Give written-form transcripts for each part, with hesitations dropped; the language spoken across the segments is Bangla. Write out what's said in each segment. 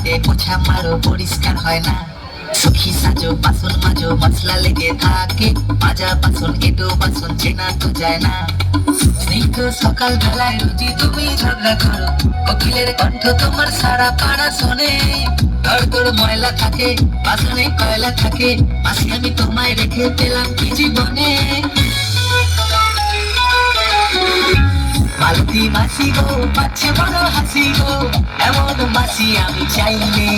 বাড়িতে পোছা মারো পরিষ্কার হয় না, সখী সাজো বাসন মাজো মশলা লেগে থাকে, মাজা বাসন এটো বাসন চেনা তো যায় না। স্নিগ্ধ সকাল বেলায় রুজি তুমি ঝগড়া করো, কোকিলের কণ্ঠ তোমার সারা পাড়া শোনে। ঘর তোর ময়লা থাকে, বাসনে কয়লা থাকে, মাসি আমি তোমায় রেখে পেলাম কি জীবনে। মালতী মাসি গো পাচ্ছে বড় হাসি গো, এমন মাসি আমি চাইলে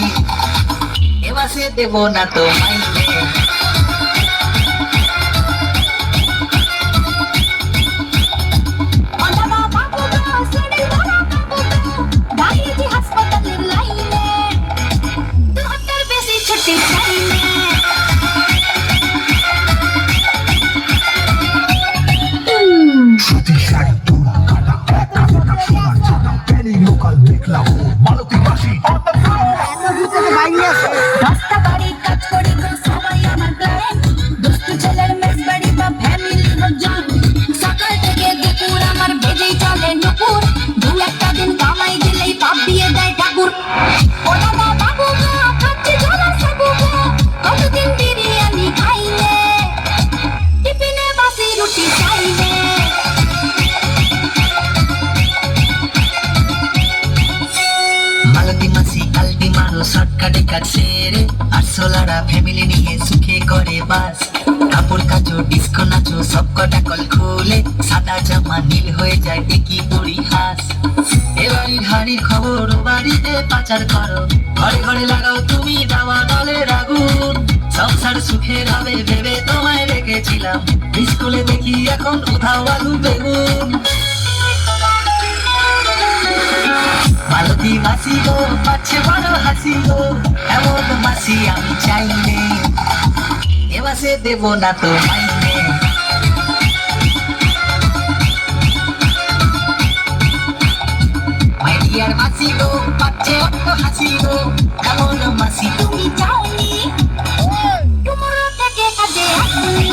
এ মাসে দেব না তো মাইনে। মালতী মাসি আলটি মারো শর্টকাটে কাজ সেরে, আর সোলারা ফ্যামিলি নিয়ে সুখে করে বাস। কাপড় কাচো ডিস্কো নাচো সব কটা কল খুলে, সাদা জামা নীল হয়ে যায় একই পরিহাস। এ বাড়ির হাড়ির খবর ও বাড়িতে পাচার করো, ঘরে ঘরে লাগাও তুমি দাওয়া দলের আগুন। সংসার সুখের হবে ভেবে তোমায় রেখেছিলাম, স্কুলে দেখি এখন উধাও আলু বেগুন। মালতী মাসি গো পাচ্ছে বড় হাসি গো, এমন মাসি আমি চাইলে এ মাসে দেব না তো মাইনে। মাই ডিয়ার মাসি গো পাচ্ছে বড় হাসি গো, এমন মাসি তুমি চাওনি, তোমার থেকে কাজে আসনি।